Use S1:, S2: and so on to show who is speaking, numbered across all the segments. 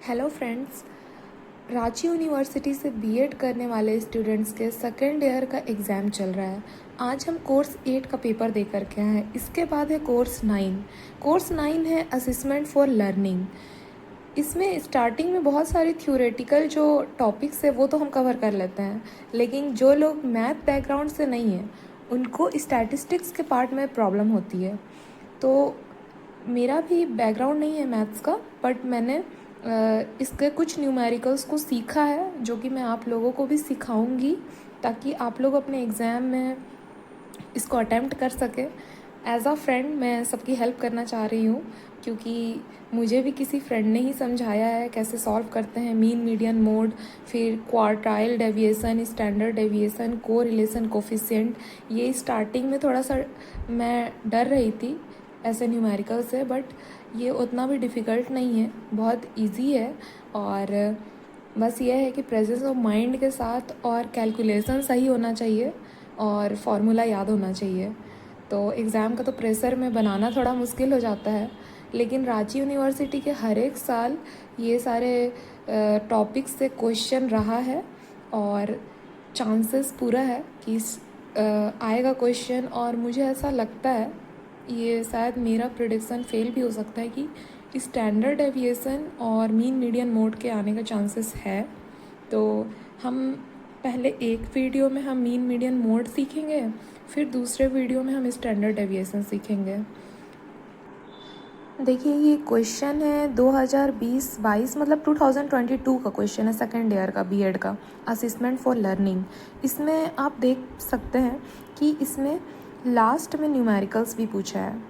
S1: Hello friends. Ranchi university से BEd करने वाले स्टूडेंट्स के सेकेंड ईयर का एग्ज़ाम चल रहा है। आज हम कोर्स 8 का पेपर दे करके आए हैं। इसके बाद है कोर्स 9 है असेसमेंट फॉर लर्निंग। इसमें स्टार्टिंग में बहुत सारे थ्योरेटिकल जो टॉपिक्स है वो तो हम कवर कर लेते हैं, लेकिन जो लोग मैथ बैकग्राउंड से नहीं हैं उनको स्टैटिस्टिक्स के पार्ट में प्रॉब्लम होती है। तो मेरा भी बैकग्राउंड नहीं है मैथ्स का, बट मैंने इसके कुछ न्यूमेरिकल्स को सीखा है जो कि मैं आप लोगों को भी सिखाऊंगी ताकि आप लोग अपने एग्ज़ाम में इसको अटेम्प्ट कर सके। एज अ फ्रेंड मैं सबकी हेल्प करना चाह रही हूँ, क्योंकि मुझे भी किसी फ्रेंड ने ही समझाया है कैसे सॉल्व करते हैं मीन मीडियन मोड, फिर quartile deviation, standard deviation, correlation coefficient. ये स्टार्टिंग में थोड़ा सा मैं डर रही थी ऐसे न्यूमेरिकल से, बट ये उतना भी डिफ़िकल्ट नहीं है, बहुत इजी है। और बस ये है कि प्रेजेंस ऑफ माइंड के साथ और कैलकुलेशन सही होना चाहिए और फार्मूला याद होना चाहिए। तो एग्ज़ाम का तो प्रेशर में बनाना थोड़ा मुश्किल हो जाता है, लेकिन रांची यूनिवर्सिटी के हर एक साल ये सारे टॉपिक्स से क्वेश्चन रहा है और चांसेस पूरा है कि आएगा क्वेश्चन। और मुझे ऐसा लगता है, ये शायद मेरा प्रेडिक्शन फेल भी हो सकता है, कि स्टैंडर्ड डेविएशन और मीन मीडियन मोड के आने का चांसेस है। तो हम पहले एक वीडियो में हम मीन मीडियन मोड सीखेंगे, फिर दूसरे वीडियो में हम स्टैंडर्ड डेविएशन सीखेंगे। देखिए, ये क्वेश्चन है 2020-22 मतलब 2022 का क्वेश्चन है, सेकेंड ईयर का बीएड का, असेसमेंट फॉर लर्निंग। इसमें आप देख सकते हैं कि इसमें लास्ट में न्यूमेरिकल्स भी पूछा है।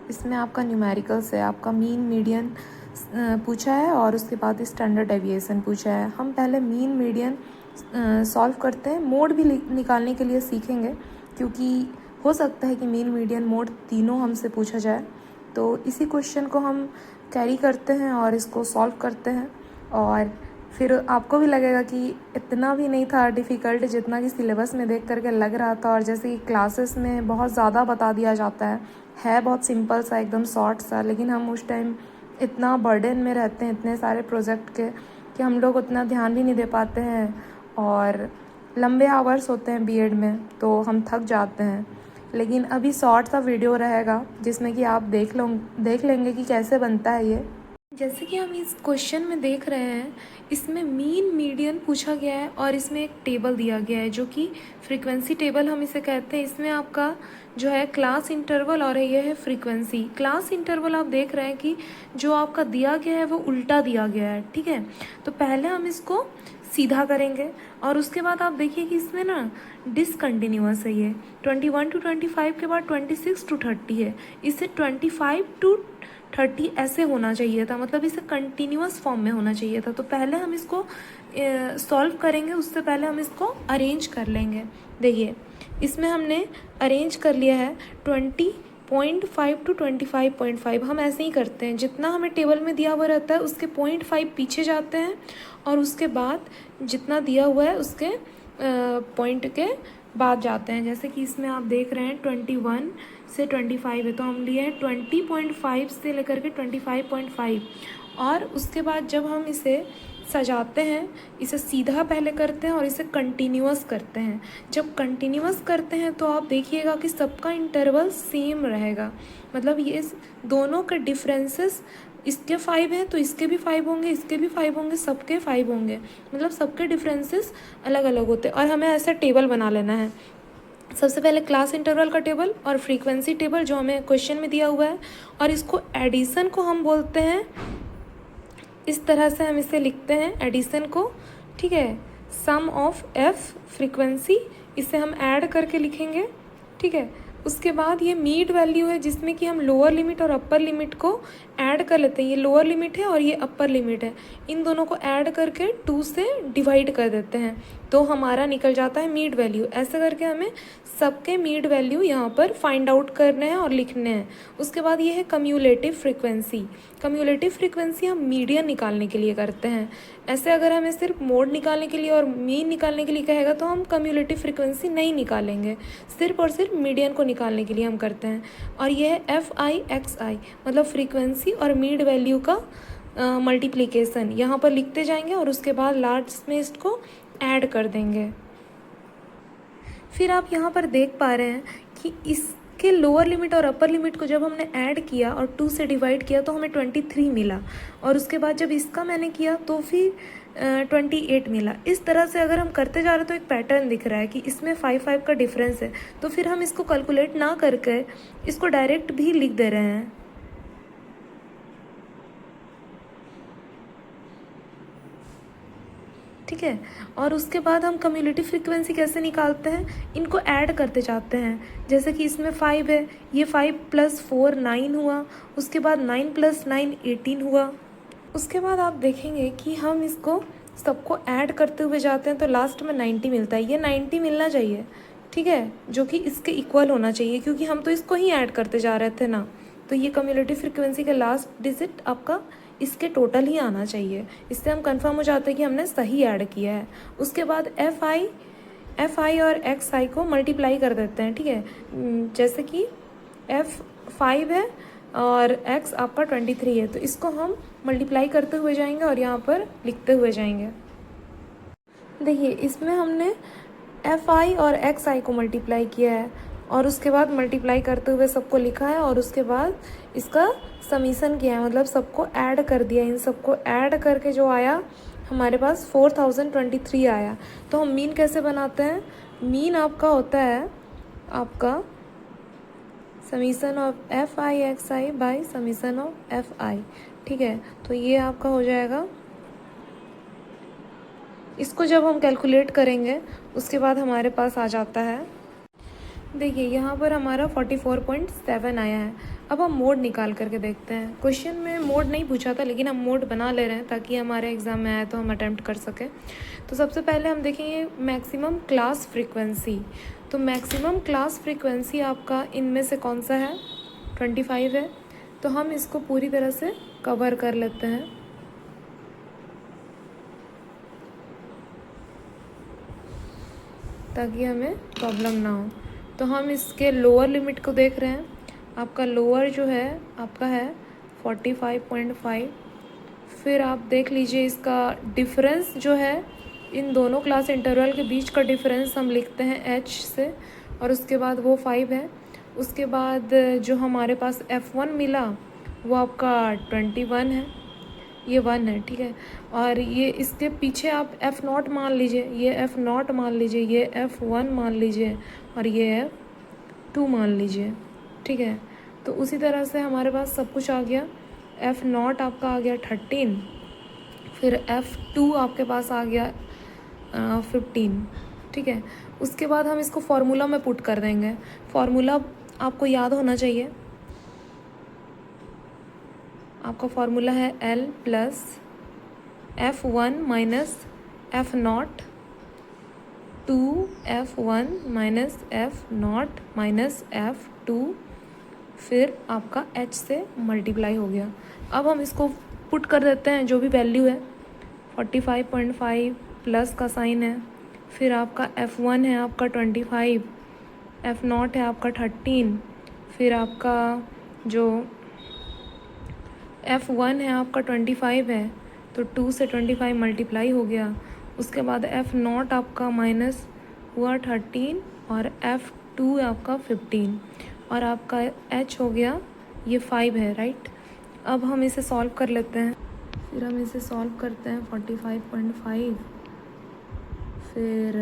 S1: इसमें आपका न्यूमेरिकल्स है, आपका मीन मीडियन पूछा है और उसके बाद स्टैंडर्ड डेविएशन पूछा है। हम पहले मीन मीडियन सॉल्व करते हैं, मोड भी निकालने के लिए सीखेंगे, क्योंकि हो सकता है कि मीन मीडियन मोड तीनों हमसे पूछा जाए। तो इसी क्वेश्चन को हम कैरी करते हैं और इसको सॉल्व करते हैं, और फिर आपको भी लगेगा कि इतना भी नहीं था डिफ़िकल्ट जितना कि सिलेबस में देख करके लग रहा था, और जैसे कि क्लासेस में बहुत ज़्यादा बता दिया जाता है बहुत सिंपल सा, एकदम शॉर्ट सा, लेकिन हम उस टाइम इतना बर्डन में रहते हैं इतने सारे प्रोजेक्ट के कि हम लोग उतना ध्यान भी नहीं दे पाते हैं, और लंबे आवर्स होते हैं बीएड में तो हम थक जाते हैं। लेकिन अभी शॉर्ट सा वीडियो रहेगा जिसमें कि आप देख लेंगे कि कैसे बनता है ये। जैसे कि हम इस क्वेश्चन में देख रहे हैं, इसमें मीन मीडियन पूछा गया है और इसमें एक टेबल दिया गया है जो कि फ्रीक्वेंसी टेबल हम इसे कहते हैं। इसमें आपका जो है क्लास इंटरवल और ये है फ्रीक्वेंसी। क्लास इंटरवल आप देख रहे हैं कि जो आपका दिया गया है वो उल्टा दिया गया है, ठीक है। तो पहले हम इसको सीधा करेंगे और उसके बाद आप देखिए कि इसमें ना डिसकंटिन्यूअस है। ये 21 to 25 के बाद 26 to 30 है, इसे 25 to 30 ऐसे होना चाहिए था, मतलब इसे कंटिन्यूअस फॉर्म में होना चाहिए था। तो पहले हम इसको सॉल्व करेंगे, उससे पहले हम इसको अरेंज कर लेंगे। देखिए, इसमें हमने अरेंज कर लिया है 20.5 to 25.5। हम ऐसे ही करते हैं, जितना हमें टेबल में दिया हुआ रहता है उसके 0.5 पीछे जाते हैं और उसके बाद जितना दिया हुआ है उसके पॉइंट के बाद जाते हैं। जैसे कि इसमें आप देख रहे हैं 21 से 25 है, तो हम लिए हैं 20.5 से लेकर के 25.5। और उसके बाद जब हम इसे सजाते हैं, इसे सीधा पहले करते हैं और इसे कंटिन्यूअस करते हैं। जब कंटिन्यूअस करते हैं तो आप देखिएगा कि सबका इंटरवल सेम रहेगा, मतलब ये दोनों के डिफरेंसेस, इसके 5 हैं तो इसके भी 5 होंगे, इसके भी 5 होंगे, सबके 5 होंगे, मतलब सबके डिफरेंसेस अलग अलग होते हैं। और हमें ऐसा टेबल बना लेना है। सबसे पहले क्लास इंटरवल का टेबल और फ्रीक्वेंसी टेबल जो हमें क्वेश्चन में दिया हुआ है, और इसको एडिशन को हम बोलते हैं, इस तरह से हम इसे लिखते हैं एडिशन को, ठीक है। सम ऑफ एफ फ्रीक्वेंसी, इसे हम ऐड करके लिखेंगे, ठीक है। उसके बाद ये मीड वैल्यू है जिसमें कि हम लोअर लिमिट और अपर लिमिट को ऐड कर लेते हैं। ये लोअर लिमिट है और ये अपर लिमिट है, इन दोनों को ऐड करके 2 से डिवाइड कर देते हैं, तो हमारा निकल जाता है मीड वैल्यू। ऐसे करके हमें सबके मीड वैल्यू यहाँ पर फाइंड आउट करने हैं और लिखने हैं। उसके बाद ये है कम्यूलेटिव फ्रीक्वेंसी। कम्यूलेटिव फ्रीक्वेंसी हम मीडियन निकालने के लिए करते हैं। ऐसे अगर हमें सिर्फ मोड निकालने के लिए और मीन निकालने के लिए कहेगा तो हम कम्यूलेटिव फ्रीक्वेंसी नहीं निकालेंगे, सिर्फ और सिर्फ मीडियन को निकालने के लिए हम करते हैं। और ये है FI XI, मतलब फ्रीक्वेंसी और मीड वैल्यू का मल्टीप्लिकेशन यहाँ पर लिखते जाएंगे और उसके बाद लास्ट में इसको ऐड कर देंगे। फिर आप यहाँ पर देख पा रहे हैं कि इसके लोअर लिमिट और अपर लिमिट को जब हमने ऐड किया और 2 से डिवाइड किया तो हमें 23 मिला, और उसके बाद जब इसका मैंने किया तो फिर 28 मिला। इस तरह से अगर हम करते जा रहे हैं तो एक पैटर्न दिख रहा है कि इसमें 5 का डिफरेंस है, तो फिर हम इसको कैलकुलेट ना करके इसको डायरेक्ट भी लिख दे रहे हैं। ठीक है, और उसके बाद हम कम्युलेटिव फ्रीक्वेंसी कैसे निकालते हैं, इनको ऐड करते जाते हैं। जैसे कि इसमें 5 है, ये 5 + 4 9 हुआ, उसके बाद 9 + 9 18 हुआ। उसके बाद आप देखेंगे कि हम इसको सबको ऐड करते हुए जाते हैं तो लास्ट में 90 मिलता है। ये 90 मिलना चाहिए, ठीक है, जो कि इसके इक्वल होना चाहिए, क्योंकि हम तो इसको ही ऐड करते जा रहे थे ना। तो ये कम्युलेटिव फ्रीक्वेंसी का लास्ट डिजिट आपका इसके टोटल ही आना चाहिए। इससे हम कंफर्म हो जाते हैं कि हमने सही ऐड किया है। उसके बाद एफ आई और एक्स आई को मल्टीप्लाई कर देते हैं, ठीक है। जैसे कि F5 है और x आपका 23 है, तो इसको हम मल्टीप्लाई करते हुए जाएंगे और यहाँ पर लिखते हुए जाएंगे। देखिए, इसमें हमने Fi और Xi को मल्टीप्लाई किया है और उसके बाद मल्टीप्लाई करते हुए सबको लिखा है और उसके बाद इसका समीशन किया है, मतलब सबको ऐड कर दिया। इन सबको ऐड करके जो आया हमारे पास 4023 आया। तो हम मीन कैसे बनाते हैं, मीन आपका होता है आपका summation of Fi Xi by summation of Fi, ठीक है। तो ये आपका हो जाएगा, इसको जब हम कैलकुलेट करेंगे उसके बाद हमारे पास आ जाता है। देखिए, यहाँ पर हमारा 44.7 आया है। अब हम मोड निकाल करके देखते हैं। क्वेश्चन में मोड नहीं पूछा था, लेकिन हम मोड बना ले रहे हैं ताकि हमारे एग्ज़ाम में आए तो हम अटैम्प्ट कर सकें। तो सबसे पहले हम देखेंगे मैक्सिमम क्लास फ्रीक्वेंसी। तो मैक्सिमम क्लास फ्रीक्वेंसी आपका इनमें से कौन सा है, 25 है। तो हम इसको पूरी तरह से कवर कर लेते हैं। ताकि हमें प्रॉब्लम ना हो। तो हम इसके लोअर लिमिट को देख रहे हैं। आपका लोअर जो है आपका है 45.5। फिर आप देख लीजिए इसका डिफरेंस जो है इन दोनों क्लास इंटरवल के बीच का डिफरेंस हम लिखते हैं h से, और उसके बाद वो 5 है। उसके बाद जो हमारे पास F1 मिला वो आपका 21 है, ये 1 है, ठीक है। और ये इसके पीछे आप F0 मान लीजिए, ये F0 मान लीजिए, ये F1 मान लीजिए और ये F2 मान लीजिए, ठीक है। तो उसी तरह से हमारे पास सब कुछ आ गया। F0 आपका आ गया 13, फिर F2 आपके पास आ गया 15, ठीक है। उसके बाद हम इसको फार्मूला में पुट कर देंगे। फार्मूला आपको याद होना चाहिए। आपका फार्मूला है L + F1 - F0 2F1 - F0 - F2, फिर आपका H से मल्टीप्लाई हो गया। अब हम इसको पुट कर देते हैं, जो भी वैल्यू है 45.5 प्लस का साइन है, फिर आपका F1 है आपका 25, F0 है आपका 13, फिर आपका जो F1 है आपका 25 है, तो 2 से 25 मल्टीप्लाई हो गया। उसके बाद F0 आपका माइनस हुआ 13 और F2 आपका 15 और आपका H हो गया ये 5 है, राइट। अब हम इसे सॉल्व कर लेते हैं। फिर हम इसे सॉल्व करते हैं 45.5, फिर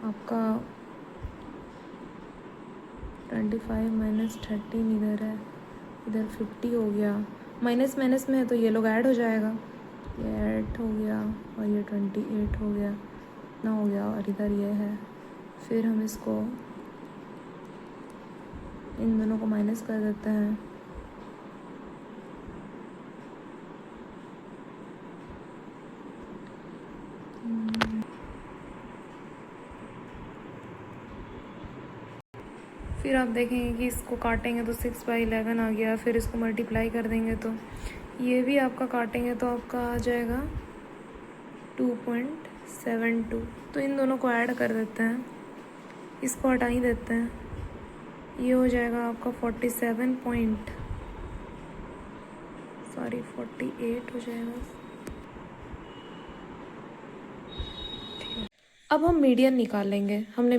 S1: आपका 25 - 13 इधर है, इधर 50 हो गया। माइनस माइनस में है तो ये लोग ऐड हो जाएगा, ये ऐड हो गया और ये 28 हो गया, ना हो गया, और इधर ये है। फिर हम इसको इन दोनों को माइनस कर देते हैं। फिर आप देखेंगे कि इसको काटेंगे तो 6/11 आ गया। फिर इसको मल्टीप्लाई कर देंगे तो ये भी आपका काटेंगे तो आपका आ जाएगा 2.72। तो इन दोनों को ऐड कर देते हैं, इसको हटा ही देते हैं। ये हो जाएगा आपका सॉरी 48 हो जाएगा। अब हम मीडियन निकालेंगे। हमने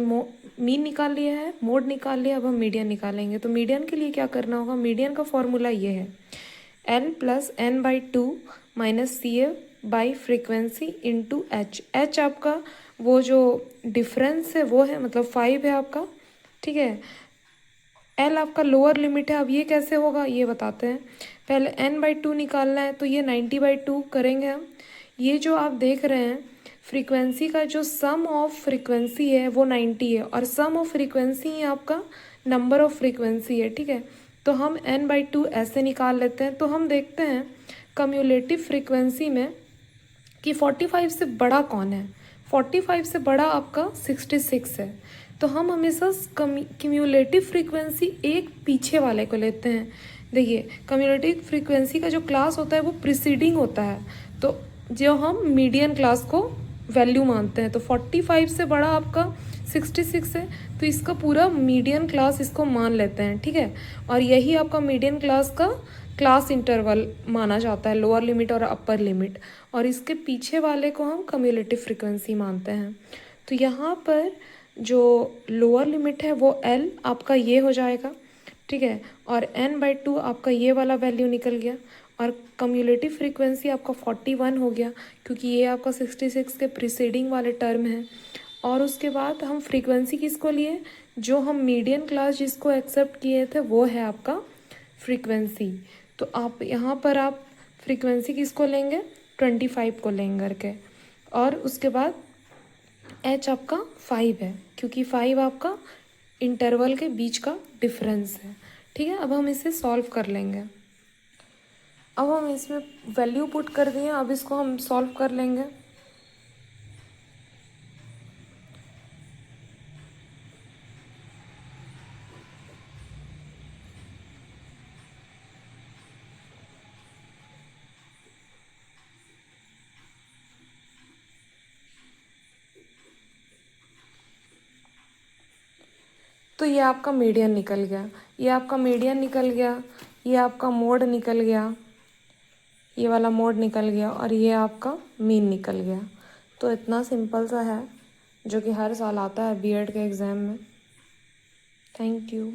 S1: मीन निकाल लिया है, मोड निकाल लिया, अब हम मीडियन निकालेंगे। तो मीडियन के लिए क्या करना होगा, मीडियन का फॉर्मूला ये है L plus N by two minus C A by frequency into H. H आपका वो जो डिफरेंस है वो है, मतलब 5 है आपका, ठीक है। एल आपका लोअर लिमिट है। अब ये कैसे होगा ये बताते हैं। पहले एन बाई टू निकालना है, तो ये 90/2 करेंगे हम। ये जो आप देख रहे हैं फ्रीक्वेंसी का जो सम ऑफ फ्रीक्वेंसी है वो 90 है, और सम ऑफ फ्रीक्वेंसी ही आपका नंबर ऑफ फ्रीक्वेंसी है, ठीक है। तो हम n/2 ऐसे निकाल लेते हैं। तो हम देखते हैं कम्युलेटिव फ्रीक्वेंसी में कि 45 से बड़ा कौन है। 45 से बड़ा आपका 66 है। तो हम हमेशा क्यूमुलेटिव फ्रीक्वेंसी एक पीछे वाले को लेते हैं। देखिए क्यूमुलेटिव फ्रीक्वेंसी का जो क्लास होता है वो प्रीसीडिंग होता है, तो जो हम मीडियन क्लास को वैल्यू मानते हैं। तो 45 से बड़ा आपका 66 है, तो इसका पूरा मीडियन क्लास इसको मान लेते हैं, ठीक है। और यही आपका मीडियन क्लास का क्लास इंटरवल माना जाता है, लोअर लिमिट और अपर लिमिट। और इसके पीछे वाले को हम कम्युलेटिव फ्रीक्वेंसी मानते हैं। तो यहाँ पर जो लोअर लिमिट है वो L आपका ये हो जाएगा, ठीक है। और n/2 आपका ये वाला वैल्यू निकल गया, और कम्युलेटिव फ्रीक्वेंसी आपका 41 हो गया, क्योंकि ये आपका 66 के प्रीसीडिंग वाले टर्म है। और उसके बाद हम फ्रीक्वेंसी किसको लिए, जो हम मीडियन क्लास जिसको एक्सेप्ट किए थे वो है आपका फ्रीक्वेंसी। तो आप यहाँ पर आप फ्रीक्वेंसी किसको लेंगे, 25 को लेंगे करके। और उसके बाद h आपका 5 है, क्योंकि 5 आपका इंटरवल के बीच का डिफरेंस है, ठीक है। अब हम इसे सॉल्व कर लेंगे। अब हम इसमें वैल्यू पुट कर दिए, अब इसको हम सॉल्व कर लेंगे। तो ये आपका मीडियन निकल गया, ये आपका मीडियन निकल गया, ये आपका मोड निकल गया, ये वाला मोड निकल गया, और ये आपका मीन निकल गया। तो इतना सिंपल सा है, जो कि हर साल आता है बीएड के एग्ज़ाम में। Thank you.